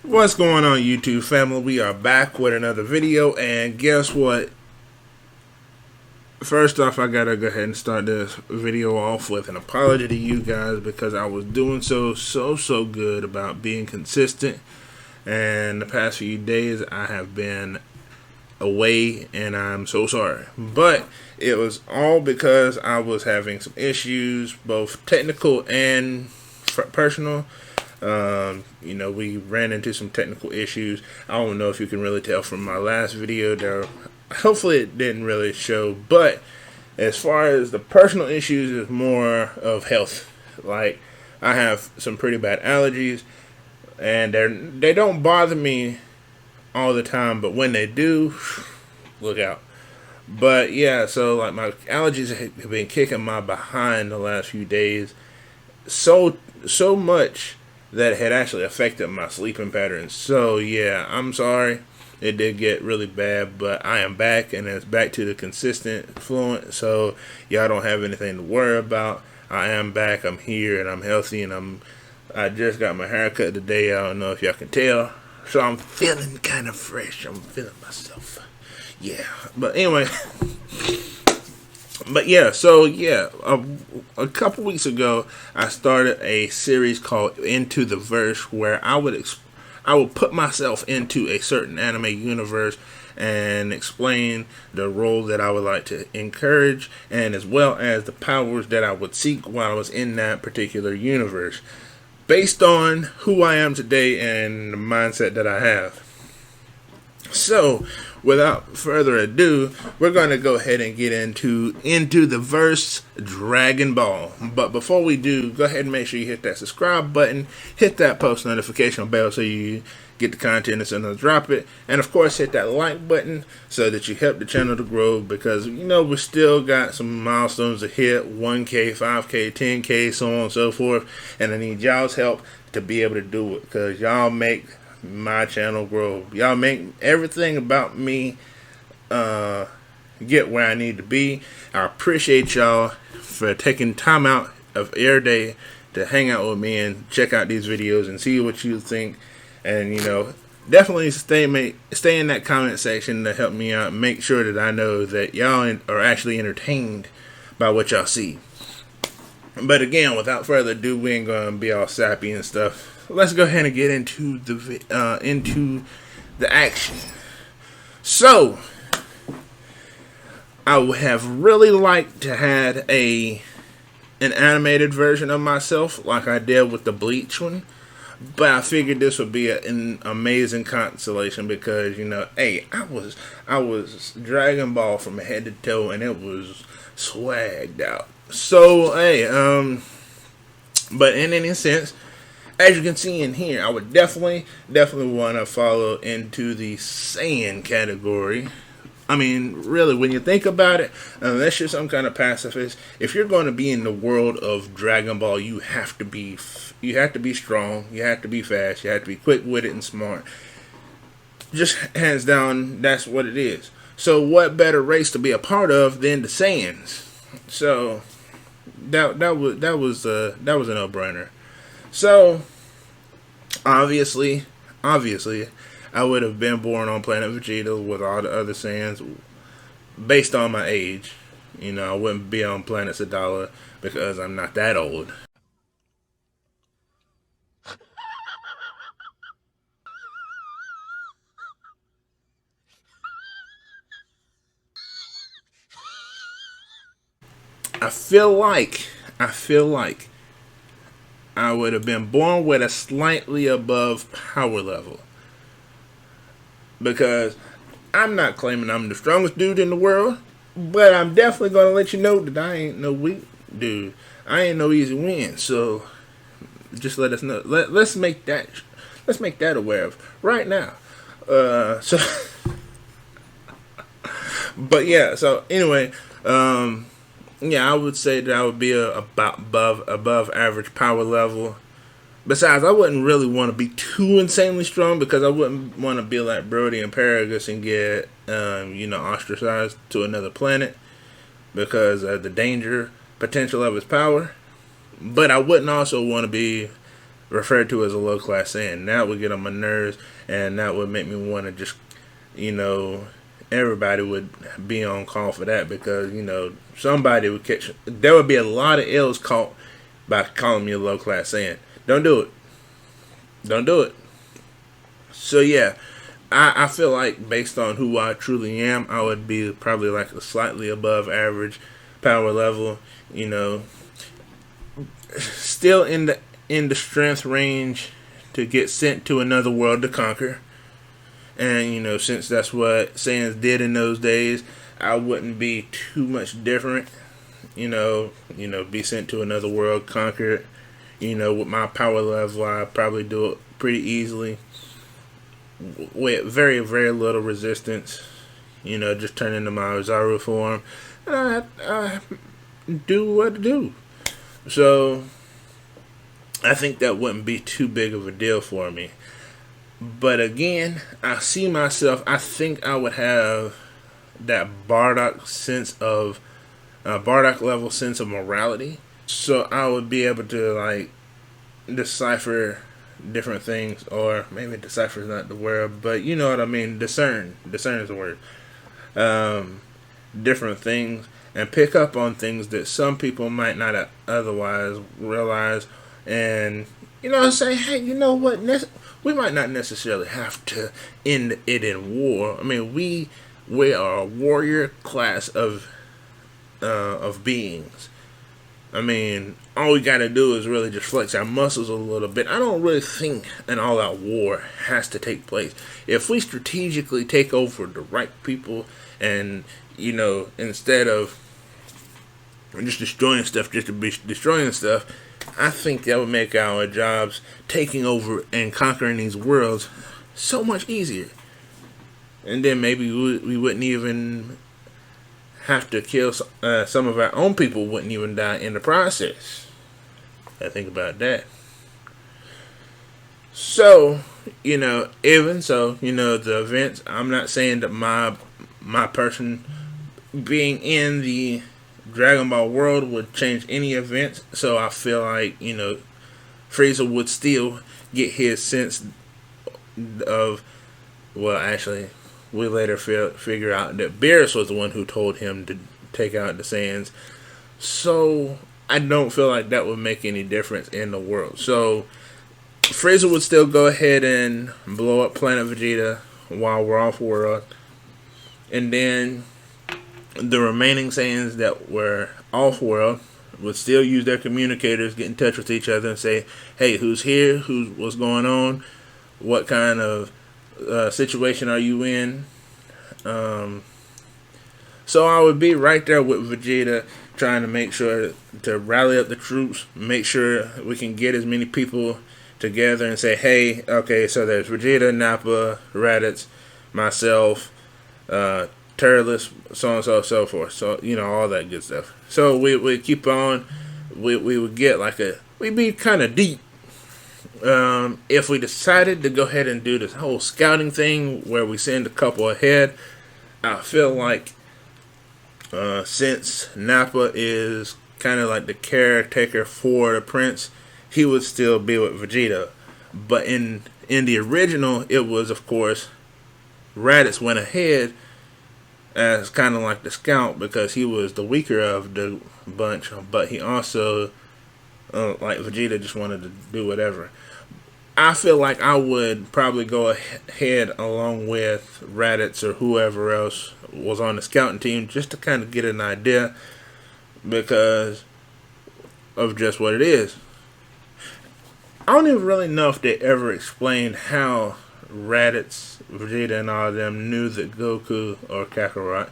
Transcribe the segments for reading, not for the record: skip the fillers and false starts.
What's going on, YouTube family? We are back with another video, and guess what? First off, I gotta go ahead and start this video off with an apology to you guys because I was doing so good about being consistent, and the past few days I have been away, and I'm so sorry. But it was all because I was having some issues, both technical and personal. We ran into some technical issues. I don't know if you can really tell from my last video there. Hopefully it didn't really show, but as far as the personal issues, it's more of health. Like, I have some pretty bad allergies, and they don't bother me all the time, but when they do, look out. But yeah, so like my allergies have been kicking my behind the last few days, so much that had actually affected my sleeping patterns. So yeah, I'm sorry. It did get really bad, but I am back, and it's back to the consistent fluent. So y'all don't have anything to worry about. I am back. I'm here, and I'm healthy, and I just got my haircut today. I don't know if y'all can tell. So I'm feeling kind of fresh. I'm feeling myself. Yeah. But anyway. But yeah, so yeah, a couple weeks ago, I started a series called Into the Verse, where I would put myself into a certain anime universe and explain the role that I would like to encourage, and as well as the powers that I would seek while I was in that particular universe, based on who I am today and the mindset that I have. So, without further ado, we're going to go ahead and get into the Verse Dragon Ball. But before we do, go ahead and make sure you hit that subscribe button, hit that post notification bell so you get the content as soon as I drop it, and of course hit that like button so that you help the channel to grow, because we still got some milestones to hit: 1K, 5K, 10K, so on and so forth, and I need y'all's help to be able to do it, because y'all make my channel grow. Y'all make everything about me get where I need to be. I appreciate y'all for taking time out of your day to hang out with me and check out these videos and see what you think. And definitely stay in that comment section to help me out. Make sure that I know that y'all are actually entertained by what y'all see. But again, without further ado, we ain't gonna be all sappy and stuff. Let's go ahead and get into the action. So, I would have really liked to had an animated version of myself, like I did with the Bleach one. But I figured this would be an amazing consolation because hey, I was Dragon Ball from head to toe, and it was swagged out. So hey, but in any sense, as you can see in here, I would definitely want to follow into the Saiyan category. I mean, really, when you think about it, unless you're some kind of pacifist, if you're going to be in the world of Dragon Ball, you have to be strong, you have to be fast, you have to be quick-witted and smart. Just hands down, that's what it is. So, what better race to be a part of than the Saiyans? So, that was a no-brainer. So, obviously, I would have been born on planet Vegeta with all the other Saiyans based on my age. I wouldn't be on planet Sadala because I'm not that old. I feel like I would have been born with a slightly above power level. Because I'm not claiming I'm the strongest dude in the world, but I'm definitely going to let you know that I ain't no weak dude. I ain't no easy win. So just let us know. Let's make that aware of right now. But yeah, so anyway, yeah, I would say that I would be about above average power level. Besides, I wouldn't really want to be too insanely strong because I wouldn't want to be like Brody and Paragus and get ostracized to another planet because of the danger potential of his power. But I wouldn't also want to be referred to as a low class Saiyan. That would get on my nerves, and that would make me want to just, you know, everybody would be on call for that, because, you know, somebody would catch. There would be a lot of L's caught by calling me a low class Saiyan. Don't do it. Don't do it. So yeah, I feel like based on who I truly am, I would be probably like a slightly above average power level. You know, still in the strength range to get sent to another world to conquer. And, you know, since that's what Saiyans did in those days, I wouldn't be too much different. Be sent to another world, conquer it. You know, with my power level, I probably do it pretty easily with very, very little resistance. You know, just turn into my Ozaru form, and I do what I do. So I think that wouldn't be too big of a deal for me. But again, I see myself. I think I would have that Bardock level sense of morality. So I would be able to like decipher different things, or maybe decipher is not the word, but you know what I mean. Discern is the word. Different things, and pick up on things that some people might not otherwise realize, and say, hey, you know what? We might not necessarily have to end it in war. I mean, we are a warrior class of beings. I mean, all we gotta do is really just flex our muscles a little bit. I don't really think an all-out war has to take place. If we strategically take over the right people, and instead of just destroying stuff just to be destroying stuff, I think that would make our jobs taking over and conquering these worlds so much easier. And then maybe we wouldn't even have to kill some of our own people, wouldn't even die in the process. I think about that. So, even so, the events, I'm not saying that my person being in the Dragon Ball world would change any events. So I feel like, Frieza would still get his sense of, well, actually, we later figure out that Beerus was the one who told him to take out the Saiyans. So I don't feel like that would make any difference in the world. So Frieza would still go ahead and blow up Planet Vegeta while we're off world. And then the remaining Saiyans that were off world would still use their communicators, get in touch with each other, and say, hey, who's here? What's going on? What kind of situation are you in? So I would be right there with Vegeta, trying to make sure to rally up the troops, make sure we can get as many people together and say, hey, okay, so there's Vegeta, Nappa, Raditz, myself, Turles, so on and so forth. So, all that good stuff. So we keep on. We would get we'd be kind of deep. If we decided to go ahead and do this whole scouting thing where we send a couple ahead, I feel like since Nappa is kind of like the caretaker for the prince, he would still be with Vegeta. But in the original, it was, of course, Raditz went ahead as kind of like the scout because he was the weaker of the bunch, but he also, like Vegeta, just wanted to do whatever. I feel like I would probably go ahead along with Raditz or whoever else was on the scouting team just to kind of get an idea because of just what it is. I don't even really know if they ever explained how Raditz, Vegeta, and all of them knew that Goku or Kakarot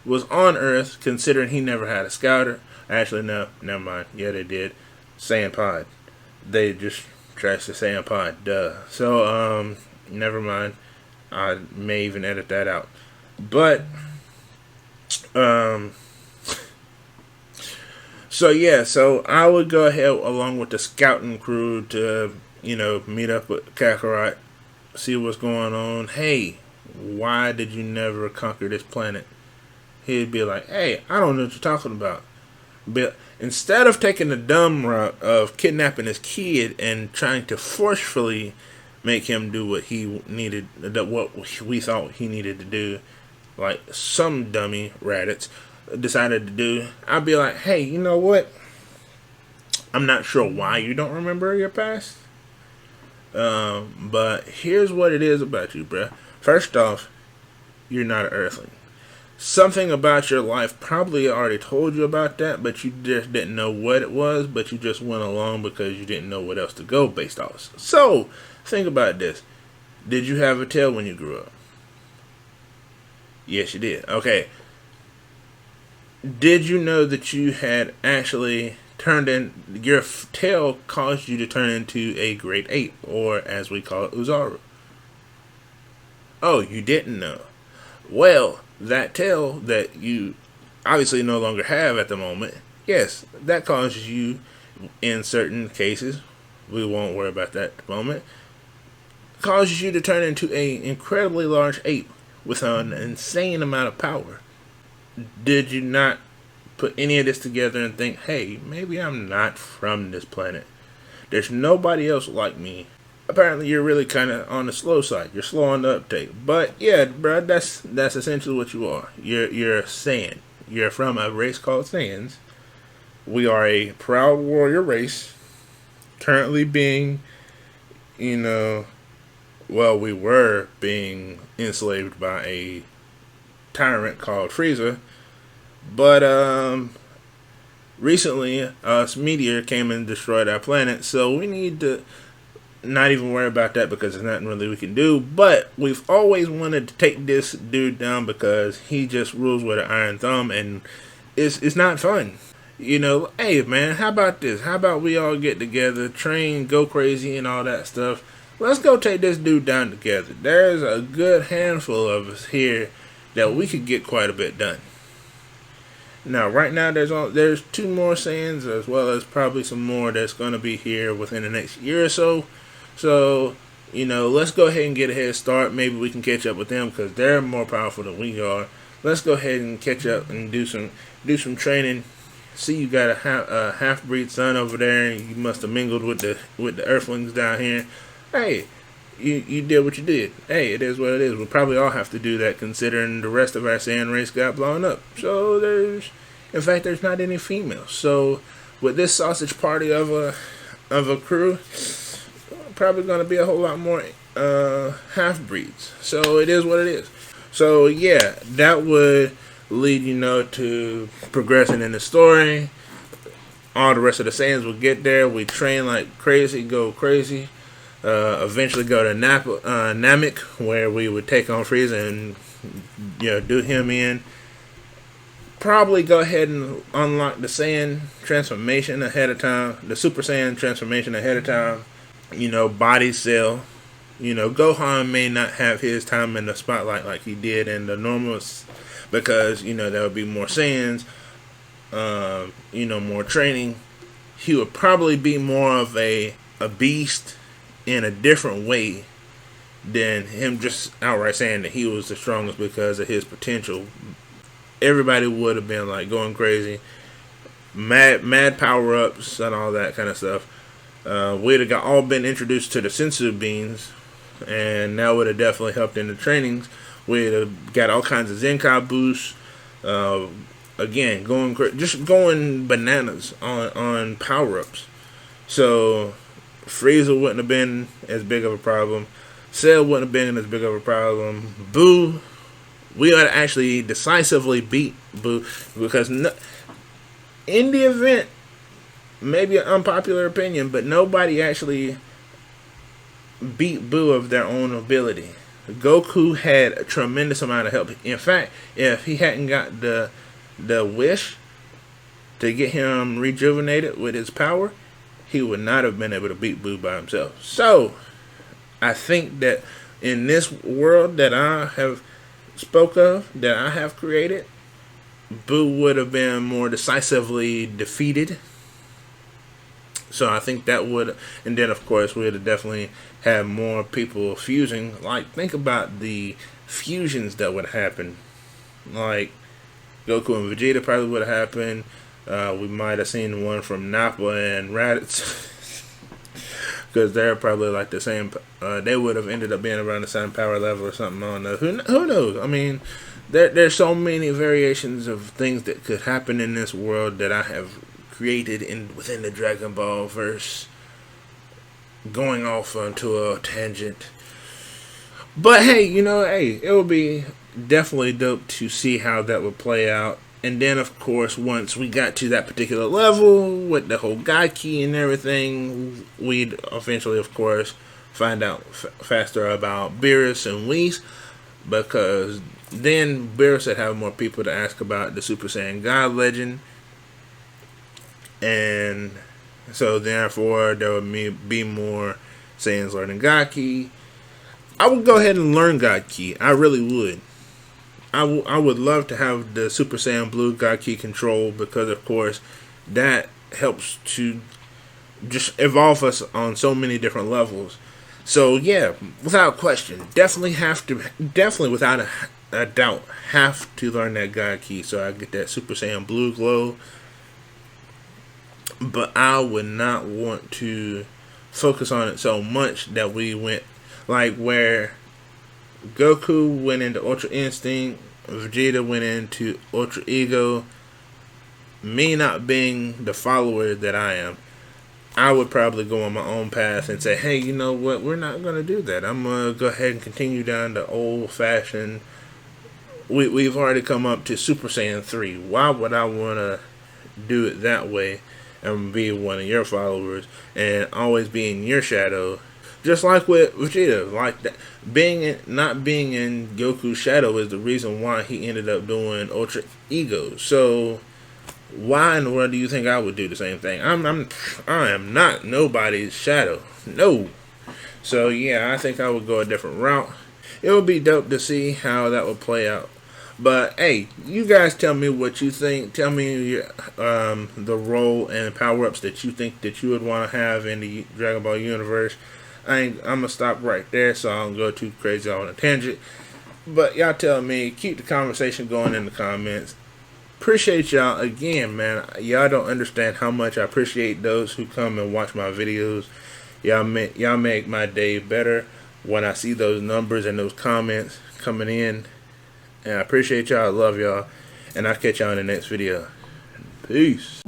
was on Earth, considering he never had a scouter. Actually, no, never mind. Yeah, they did. Saiyan Pod. They just trashed the Saiyan Pod. Duh. So, never mind. I may even edit that out. But, so yeah, so I would go ahead along with the scouting crew to, meet up with Kakarot, see what's going on. Hey, why did you never conquer this planet? He'd be like, hey, I don't know what you're talking about. But instead of taking the dumb route of kidnapping his kid and trying to forcefully make him do what he needed, what we thought he needed to do, like some dummy Raditz decided to do, I'd be like, hey, you know what? I'm not sure why you don't remember your past. But here's what it is about you, bruh. First off, you're not an Earthling. Something about your life probably already told you about that, but you just didn't know what it was, but you just went along because you didn't know what else to go based off. So, think about this. Did you have a tail when you grew up? Yes, you did. Okay. Did you know that you had actually turned in, your tail caused you to turn into a great ape, or as we call it, Oozaru? Oh, you didn't know. Well, that tail that you obviously no longer have at the moment, yes, that causes you, in certain cases, we won't worry about that at the moment, causes you to turn into an incredibly large ape with an insane amount of power. Did you not put any of this together and think, hey, maybe I'm not from this planet? There's nobody else like me. Apparently, you're really kind of on the slow side. You're slow on the uptake. But yeah, bro, that's essentially what you are. You're a Saiyan. You're from a race called Saiyans. We are a proud warrior race, currently being, we were being enslaved by a tyrant called Frieza. But recently, a meteor came and destroyed our planet, so we need to not even worry about that because there's nothing really we can do. But we've always wanted to take this dude down because he just rules with an iron thumb, and it's not fun. Hey man, how about this? How about we all get together, train, go crazy, and all that stuff? Let's go take this dude down together. There's a good handful of us here that we could get quite a bit done. Now, right now, there's 2 more Saiyans, as well as probably some more that's going to be here within the next year or so. So, let's go ahead and get a head start. Maybe we can catch up with them because they're more powerful than we are. Let's go ahead and catch up and do some training. See, you got a half-breed son over there, and you must have mingled with the Earthlings down here. Hey, you did what you did. Hey, it is what it is. We'll probably all have to do that considering the rest of our Saiyan race got blown up. So there's not any females. So with this sausage party of a crew, probably going to be a whole lot more half-breeds. So it is what it is. So yeah, that would lead to progressing in the story. All the rest of the Saiyans will get there. We train like crazy, go crazy. Eventually go to Namek, where we would take on Frieza and do him in. Probably go ahead and unlock the Saiyan transformation ahead of time, the Super Saiyan transformation ahead of time. Body cell. Gohan may not have his time in the spotlight like he did in the normals, because there would be more Saiyans, more training. He would probably be more of a beast in a different way than him just outright saying that he was the strongest because of his potential. Everybody would have been like going crazy, mad power ups and all that kind of stuff. We'd have all been introduced to the sensu beans, and that would have definitely helped in the trainings. We'd have got all kinds of Zenkai boosts. Again, going bananas on power ups. So Frieza wouldn't have been as big of a problem. Cell wouldn't have been as big of a problem. Boo, we ought to actually decisively beat Boo, because in the event, maybe an unpopular opinion, but nobody actually beat Boo of their own ability. Goku had a tremendous amount of help. In fact, if he hadn't got the wish to get him rejuvenated with his power, he would not have been able to beat Boo by himself. So, I think that in this world that I have spoke of, that I have created, Boo would have been more decisively defeated. So I think that would, and then of course we would have definitely had more people fusing. Like, think about the fusions that would happen. Like, Goku and Vegeta probably would have happened. We might have seen one from Nappa and Raditz. Because they're probably like the same. They would have ended up being around the same power level or something. I don't know. Who knows? I mean, there's so many variations of things that could happen in this world that I have created within the Dragon Ball verse. Going off onto a tangent. But hey, it would be definitely dope to see how that would play out. And then, of course, once we got to that particular level with the whole Gaki and everything, we'd eventually, of course, find out faster about Beerus and Whis, because then Beerus would have more people to ask about the Super Saiyan God legend. And so, therefore, there would be more Saiyans learning Gaki. I would go ahead and learn God Ki. I really would. I would love to have the Super Saiyan Blue God Ki control, because, of course, that helps to just evolve us on so many different levels. So, yeah, without question, definitely without a doubt, have to learn that God Ki so I get that Super Saiyan Blue glow. But I would not want to focus on it so much that we went like where Goku went into Ultra Instinct, Vegeta went into Ultra Ego. Me not being the follower that I am, I would probably go on my own path and say, hey, you know what, we're not going to do that. I'm going to go ahead and continue down the old fashioned. We've already come up to Super Saiyan 3. Why would I want to do it that way and be one of your followers and always be in your shadow? Just like with Vegeta, like that, not being in Goku's shadow is the reason why he ended up doing Ultra Ego. So why in the world do you think I would do the same thing? I am not nobody's shadow. No. So yeah, I think I would go a different route. It would be dope to see how that would play out. But hey, you guys tell me what you think. Tell me the role and power ups that you think that you would want to have in the Dragon Ball universe. I'm gonna stop right there so I don't go too crazy on a tangent. But y'all tell me, keep the conversation going in the comments. Appreciate y'all again, man. Y'all don't understand how much I appreciate those who come and watch my videos. Y'all make my day better when I see those numbers and those comments coming in. And I appreciate y'all. I love y'all. And I'll catch y'all in the next video. Peace.